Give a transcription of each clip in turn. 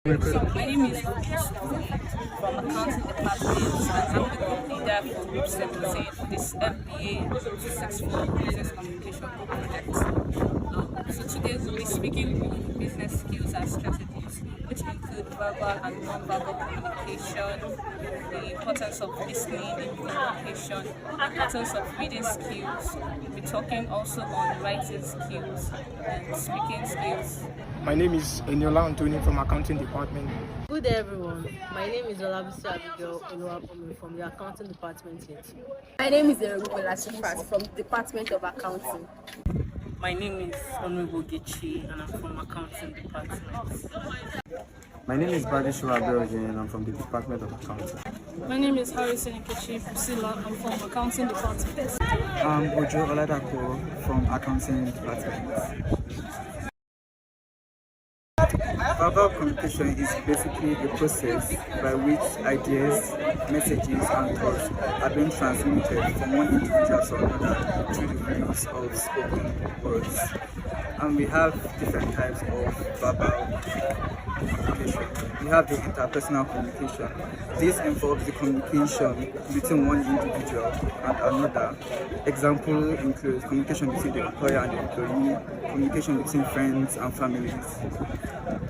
So my name is from accounting department, and I'm the group leader for Group 17, this MBA 264 Business Communication Group project. So today we'll be speaking on business skills and strategies, which include verbal and non-verbal communication, the importance of listening in communication, the importance of reading skills. We'll be talking also on writing skills and speaking skills. My name is Eniola Anthony from Accounting Department. Good day, everyone. My name is Olabisi Abigail Oluwapomi from the Accounting Department here. My name is Erugo Latifat from the Department of Accounting. My name is Honorable Gichi and I'm from Accounting Department. My name is Badishu Abiroje and I'm from the Department of Accounting. My name is Harrison Nkechi Priscilla. I'm from Accounting Department. I'm Ojo Oladako from Accounting Department. Verbal communication is basically the process by which ideas, messages, and thoughts are being transmitted from one individual to another through the use of spoken words. And we have different types of verbal communication. We have the interpersonal communication. This involves the communication between one individual and another. Example includes communication between the employer and the employee, communication between friends and families.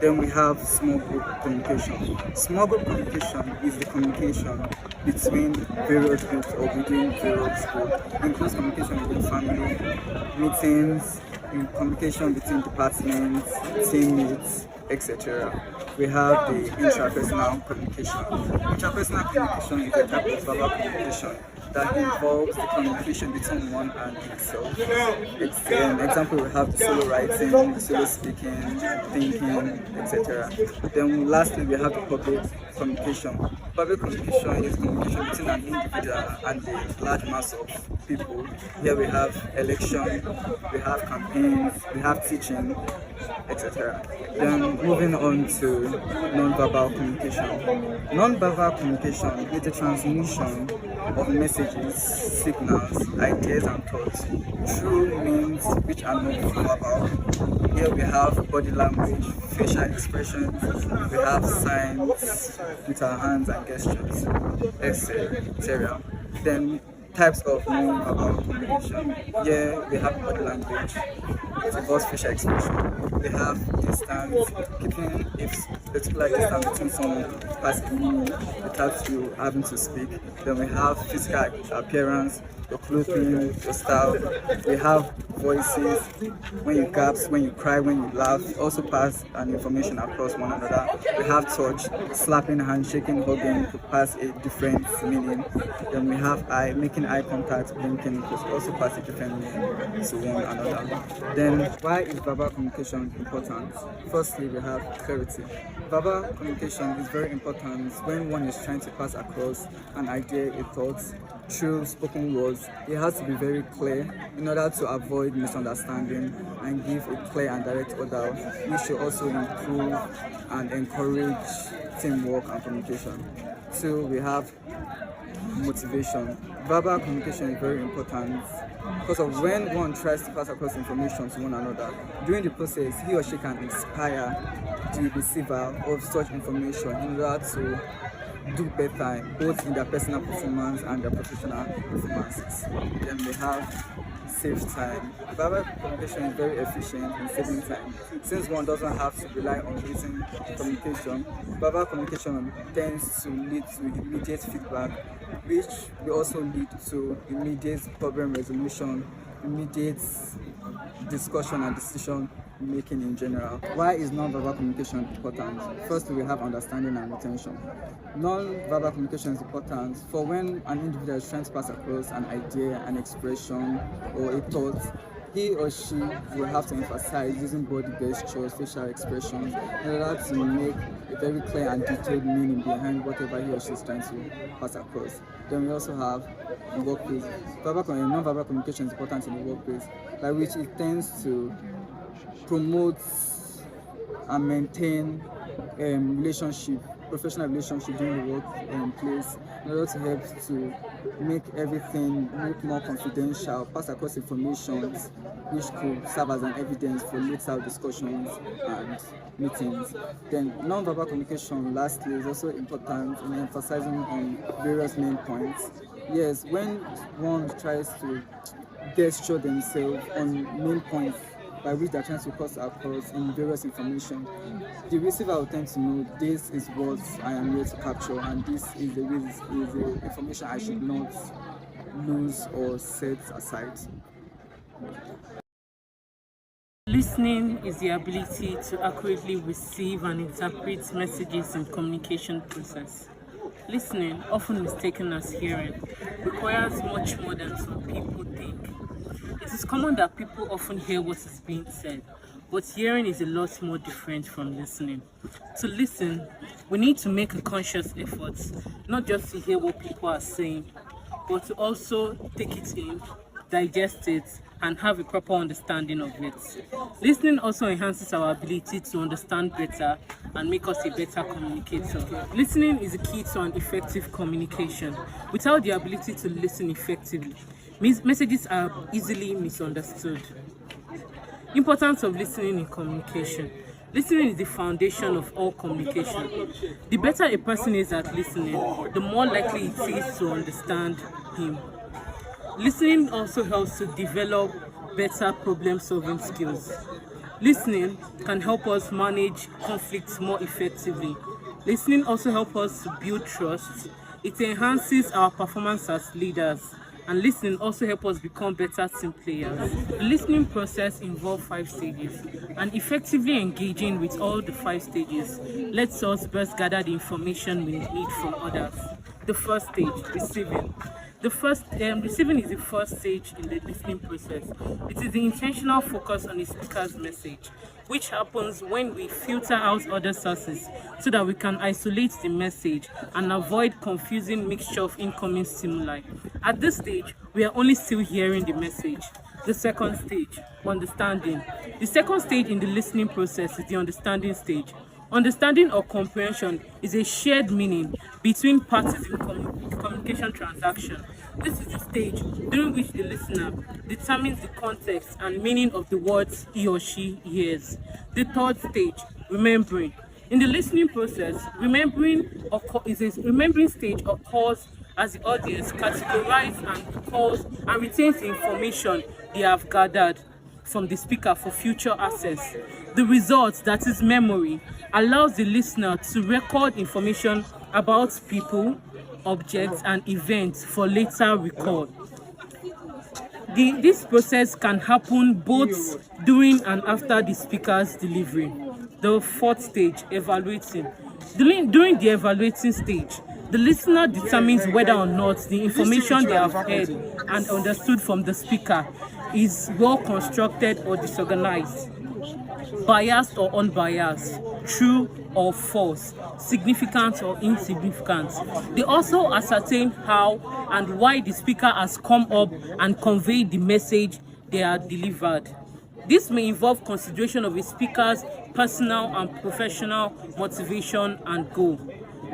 Then we have small group communication. Small group communication is the communication between various groups or within various groups. It includes communication within family, meetings, communication between departments, teammates, etc. We have the intrapersonal communication. Intrapersonal communication is a type of verbal communication that involves the communication between one and itself. Example, we have the solo writing, the solo speaking, thinking, etc. Then lastly, we have the public communication. Public communication is communication between an individual and a large mass of people. Here we have election, we have campaigns, we have teaching, etc. Then moving on to non-verbal communication. Non-verbal communication is the transmission of messages, signals, ideas and thoughts through means which are not verbal. Here we have body language, facial expressions, we have signs with our hands and gestures, etc. Then types of non-verbal communication. Here we have body language, it involves facial expression. We have distance, keeping a particular distance between someone passing you without you having to speak. Then we have physical appearance, your clothing, your style. We have voices, when you gasp, when you cry, when you laugh. It also pass an information across one another. We have touch, slapping, handshaking, hugging to pass a different meaning. Then we have eye, making eye contact, blinking, to also pass a different meaning to one another. Then why is verbal communication important? Firstly, we have clarity. Verbal communication is very important when one is trying to pass across an idea, a thought, through spoken words. It has to be very clear in order to avoid misunderstanding and give a clear and direct order, which should also improve and encourage teamwork and communication. So we have motivation. Verbal communication is very important because of when one tries to pass across information to one another, during the process he or she can inspire the receiver of such information in order to do better both in their personal performance and their professional performances. Then we have save time. Verbal communication is very efficient in saving time. Since one doesn't have to rely on written communication, verbal communication tends to lead to immediate feedback, which will also lead to immediate problem resolution, immediate discussion and decision making in general. Why is non-verbal communication important? First, we have understanding and retention. Non-verbal communication is important for when an individual is trying to pass across an idea, an expression, or a thought. He or she will have to emphasize using body gestures, facial expressions, in order to make a very clear and detailed meaning behind whatever he or she is trying to pass across. Then we also have the workplace. Non-verbal communication is important in the workplace, by which it tends to promote and maintain professional relationship during the workplace, in order to help to make everything look more confidential, pass across information which could serve as an evidence for later discussions and meetings. Then non-verbal communication, lastly, is also important in emphasizing on various main points. Yes, when one tries to gesture themselves on main points by which they are trying to cross across in various information, the receiver will tend to know this is what I am here to capture, and this is the information I should not lose or set aside. Listening is the ability to accurately receive and interpret messages in communication process. Listening, often mistaken as hearing, requires much more than some people think. It is common that people often hear what is being said, but hearing is a lot more different from listening. To listen, we need to make a conscious effort, not just to hear what people are saying, but to also take it in, digest it, and have a proper understanding of it. Listening also enhances our ability to understand better and make us a better communicator. Listening is a key to an effective communication. Without the ability to listen effectively, messages are easily misunderstood. Importance of listening in communication. Listening is the foundation of all communication. The better a person is at listening, the more likely it is to understand him. Listening also helps to develop better problem-solving skills. Listening can help us manage conflicts more effectively. Listening also helps us to build trust. It enhances our performance as leaders. And listening also helps us become better team players. The listening process involves 5 stages, and effectively engaging with all the 5 stages lets us best gather the information we need from others. The first stage, receiving. Receiving is the first stage in the listening process. It is the intentional focus on the speaker's message, which happens when we filter out other sources so that we can isolate the message and avoid confusing mixture of incoming stimuli. At this stage, we are only still hearing the message. The second stage, understanding. The second stage in the listening process is the understanding stage. Understanding or comprehension is a shared meaning between parties in communication transaction. This is the stage during which the listener determines the context and meaning of the words he or she hears. The third stage, remembering. In the listening process, remembering stage occurs as the audience categorizes and recalls and retains the information they have gathered from the speaker for future access. The result, that is memory, allows the listener to record information about people, objects, and events for later recall. This process can happen both during and after the speaker's delivery. The fourth stage, evaluating. During the evaluating stage, the listener determines whether or not the information they have heard and understood from the speaker is well constructed or disorganized, biased or unbiased, true or false, significant or insignificant. They also ascertain how and why the speaker has come up and conveyed the message they are delivered. This may involve consideration of a speaker's personal and professional motivation and goal.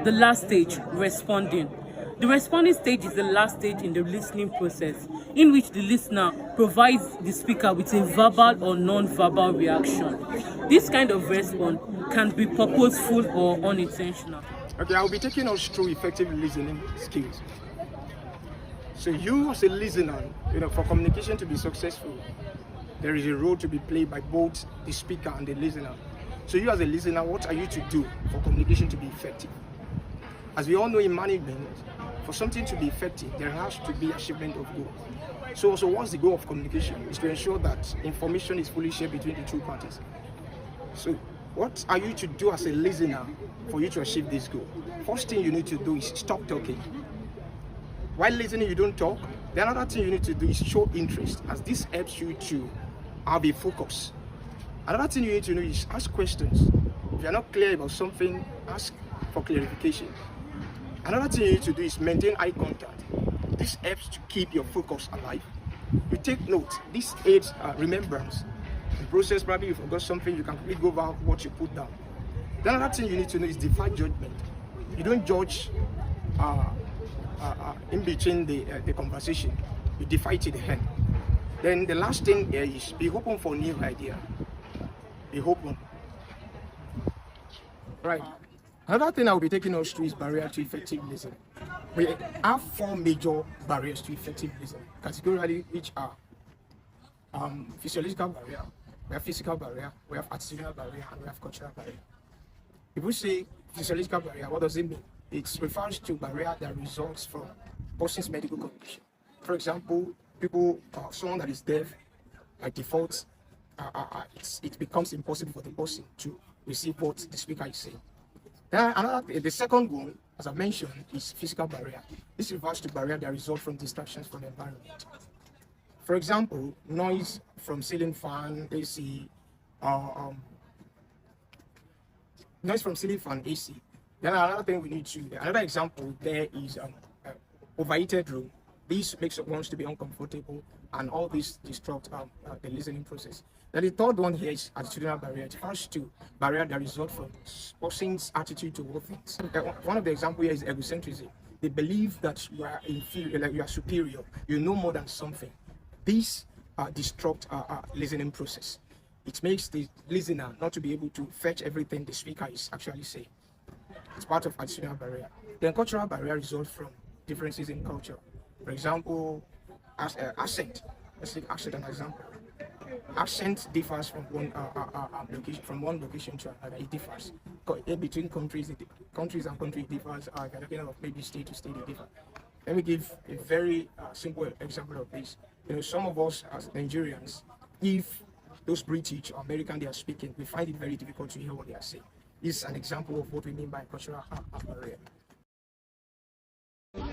The last stage, responding. The responding stage is the last stage in the listening process, in which the listener provides the speaker with a verbal or non-verbal reaction. This kind of response can be purposeful or unintentional. Okay, I'll be taking us through effective listening skills. So you as a listener, for communication to be successful, there is a role to be played by both the speaker and the listener. So you as a listener, what are you to do for communication to be effective? As we all know in management, for something to be effective, there has to be achievement of goal. So what's the goal of communication? Is to ensure that information is fully shared between the two parties. So what are you to do as a listener for you to achieve this goal? First thing you need to do is stop talking. While listening, you don't talk. The another thing you need to do is show interest, as this helps you to have a focus. Another thing you need to do is ask questions. If you're not clear about something, ask for clarification. Another thing you need to do is maintain eye contact. This helps to keep your focus alive. You take notes. This aids remembrance. In process, probably you forgot something, you can quickly go over what you put down. The another thing you need to know is divide judgment. You don't judge in between the conversation. You divide to the end. Then the last thing here is be open for new idea. Be open. Right. Another thing I will be taking us through is barrier to effective listening. We have 4 major barriers to effective listening, categorically, which are physiological barrier, we have physical barrier, we have attitudinal barrier, and we have cultural barrier. If we say physiological barrier, what does it mean? It refers to barrier that results from person's medical condition. For example, someone that is deaf, by default, it becomes impossible for the person to receive what the speaker is saying. Then the second one, as I mentioned, is physical barrier. This refers to barrier that result from distractions from the environment. For example, noise from ceiling fan, AC, noise from ceiling fan, AC. Then another thing we need to, another example there is overheated room. This makes one to be uncomfortable, and all this disrupt the listening process. Then the third one here is attitudinal barrier. It refers to barrier that result from person's attitude toward things. One of the examples here is egocentrism. They believe that you are inferior, like you are superior, you know more than something. This disrupt listening process. It makes the listener not to be able to fetch everything the speaker is actually saying. It's part of attitudinal barrier. Then cultural barrier results from differences in culture. For example, accent. Let's take accent as an example. Accent differs from one location to another. It differs between countries. Countries and countries differs. Maybe state to state it differs. Let me give a very simple example of this. Some of us as Nigerians, if those British or American they are speaking, we find it very difficult to hear what they are saying. This is an example of what we mean by cultural barrier.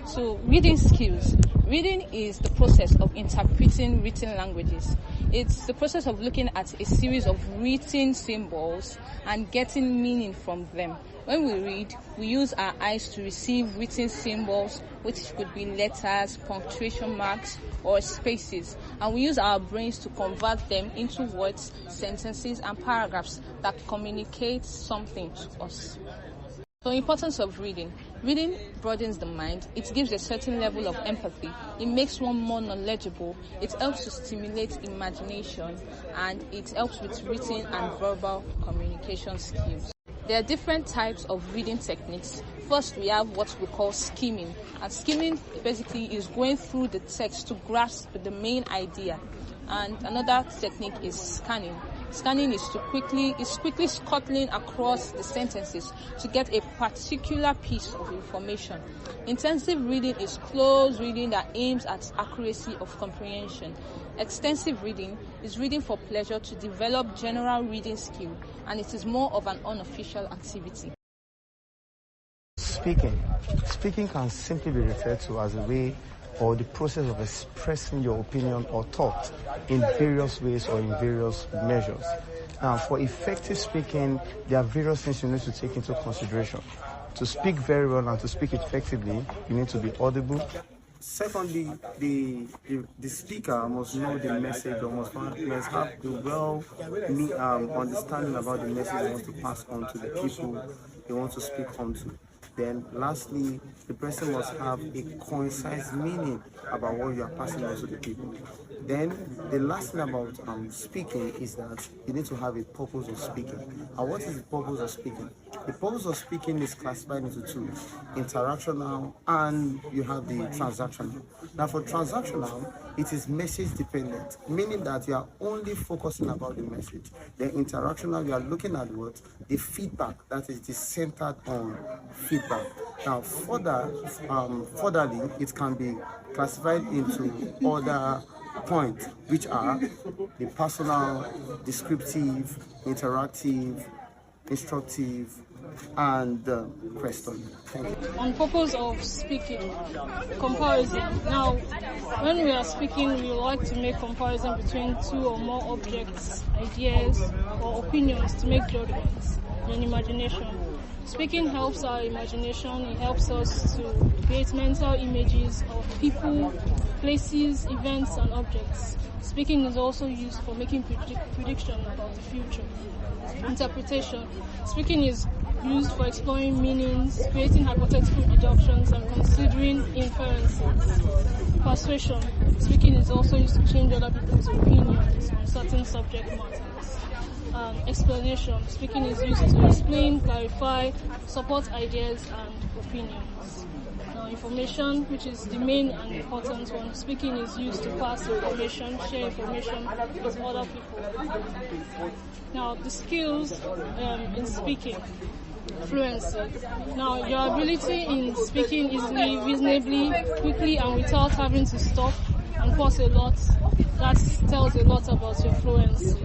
So, reading skills. Reading is the process of interpreting written languages. It's the process of looking at a series of written symbols and getting meaning from them. When we read, we use our eyes to receive written symbols, which could be letters, punctuation marks, or spaces. And we use our brains to convert them into words, sentences, and paragraphs that communicate something to us. So, importance of reading. Reading broadens the mind. It gives a certain level of empathy. It makes one more knowledgeable. It helps to stimulate imagination, and it helps with written and verbal communication skills. There are different types of reading techniques. First, we have what we call skimming. And skimming basically is going through the text to grasp the main idea. And another technique is scanning. Scanning is quickly scuttling across the sentences to get a particular piece of information. Intensive reading is close reading that aims at accuracy of comprehension. Extensive reading is reading for pleasure to develop general reading skill, and it is more of an unofficial activity. Speaking can simply be referred to as a way or the process of expressing your opinion or thought in various ways or in various measures. For effective speaking, there are various things you need to take into consideration. To speak very well and to speak effectively, you need to be audible. Secondly, the speaker must know the message or must have the understanding about the message he wants to pass on to the people he wants to speak onto. Then lastly, the person must have a concise meaning about what you are passing on to the people. Then the last thing about speaking is that you need to have a purpose of speaking. And what is the purpose of speaking? The purpose of speaking is classified into two: interactional and you have the transactional. Now for transactional, it is message dependent, meaning that you are only focusing about the message. Then interactional, you are looking at what? The feedback, that is centered on feedback. Now furtherly, it can be classified into other points, which are the personal, descriptive, interactive, instructive, and question. Thank you. On purpose of speaking, comparison. Now, when we are speaking, we like to make comparison between two or more objects, ideas, or opinions to make judgments and imagination. Speaking helps our imagination. It helps us to create mental images of people, places, events, and objects. Speaking is also used for making prediction about the future. Interpretation. Speaking is used for exploring meanings, creating hypothetical deductions, and considering inferences. Persuasion. Speaking is also used to change other people's opinions on certain subject matters. Explanation. Speaking is used to explain, clarify, support ideas and opinions. Now, information, which is the main and important one. Speaking is used to pass information, share information with other people. Now, the skills in speaking. Fluency. Now, your ability in speaking easily, reasonably, quickly, and without having to stop and pause a lot, that tells a lot about your fluency.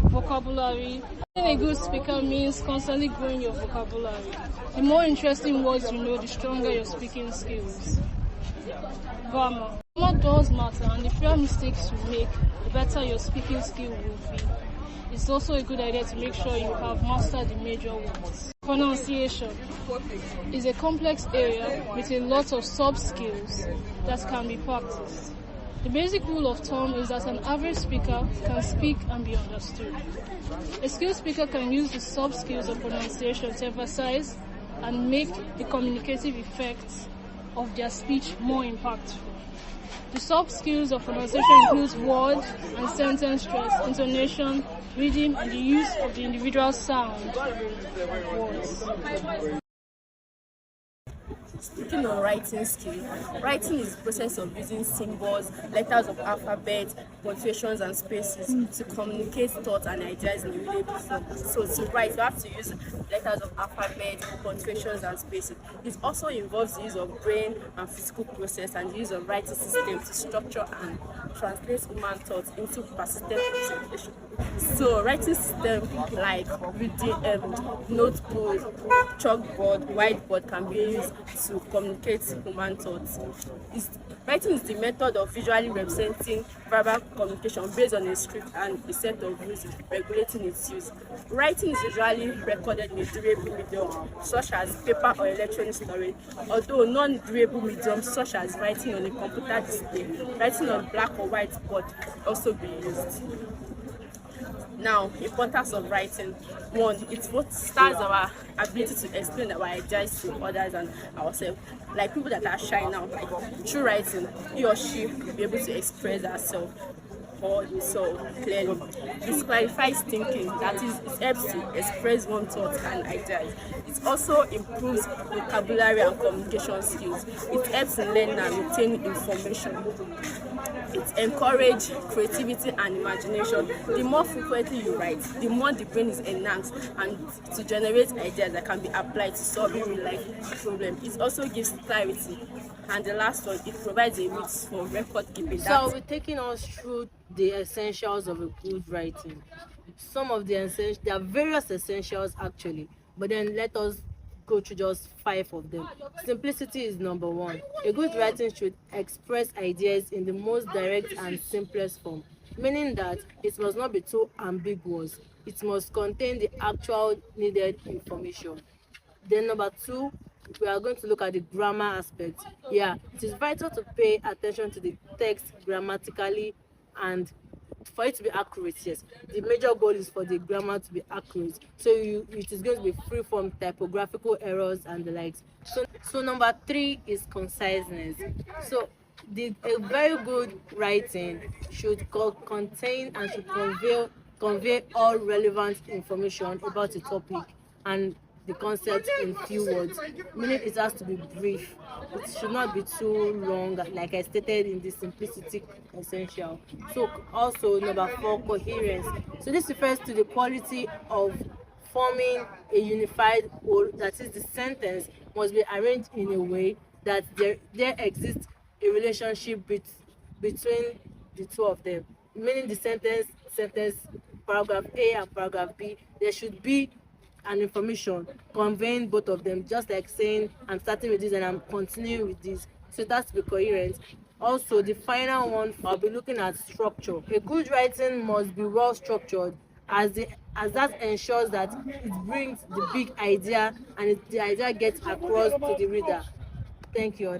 Vocabulary. Being a good speaker means constantly growing your vocabulary. The more interesting words you know, the stronger your speaking skills. Grammar. Grammar does matter, and the fewer mistakes you make, the better your speaking skill will be. It's also a good idea to make sure you have mastered the major words. Pronunciation is a complex area with a lot of sub-skills that can be practiced. The basic rule of thumb is that an average speaker can speak and be understood. A skilled speaker can use the sub-skills of pronunciation to emphasize and make the communicative effects of their speech more impactful. The sub-skills of pronunciation includes word and sentence stress, intonation, rhythm, and the use of the individual sound of words. Speaking on writing skill, writing is the process of using symbols, letters of alphabet, punctuations and spaces to communicate thoughts and ideas in a readable form. So to write, you have to use letters of alphabet, punctuations and spaces. It also involves the use of brain and physical process and the use of writing system to structure and translate human thoughts into persistent communication. So writing system like notebook, chalkboard, whiteboard can be used to communicate human thoughts. Writing is the method of visually representing verbal communication based on a script and a set of rules regulating its use. Writing is usually recorded in a durable medium such as paper or electronic storage, although non-durable mediums such as writing on a computer display, writing on black or white board also be used. Now, importance of writing. One, it stars our ability to explain our ideas to others and ourselves. Like people that are shy now, like through writing, he or she will be able to express herself or himself clearly. It clarifies thinking, that is, it helps to express one's thoughts and ideas. It also improves vocabulary and communication skills. It helps in learning and retaining information. It encourages creativity and imagination. The more frequently you write, the more the brain is enhanced and to generate ideas that can be applied to solving real-life problems. It also gives clarity. And the last one, it provides a means for record keeping. So we're taking us through the essentials of a good writing. Some of the essentials, there are various essentials actually, but then let us go through just 5 of them. Simplicity is number 1. A good writing should express ideas in the most direct and simplest form, meaning that it must not be too ambiguous. It must contain the actual needed information. Then number 2, we are going to look at the grammar aspect. Yeah, it is vital to pay attention to the text grammatically and for it to be accurate. Yes, the major goal is for the grammar to be accurate, so it is going to be free from typographical errors and the likes. So number 3 is conciseness. So a very good writing should contain and should convey all relevant information about the topic and the concept in few words, meaning it has to be brief. It should not be too long, like I stated in the simplicity essential. So also number 4, coherence. So this refers to the quality of forming a unified whole, that is, the sentence must be arranged in a way that there exists a relationship between the two of them, meaning the sentence paragraph A and paragraph B, there should be an information conveying both of them, just like saying I'm starting with this and I'm continuing with this. So it has to be coherent. Also, the final one, I'll be looking at structure. A good writing must be well structured, as that ensures that it brings the big idea and the idea gets across to the reader. Thank you.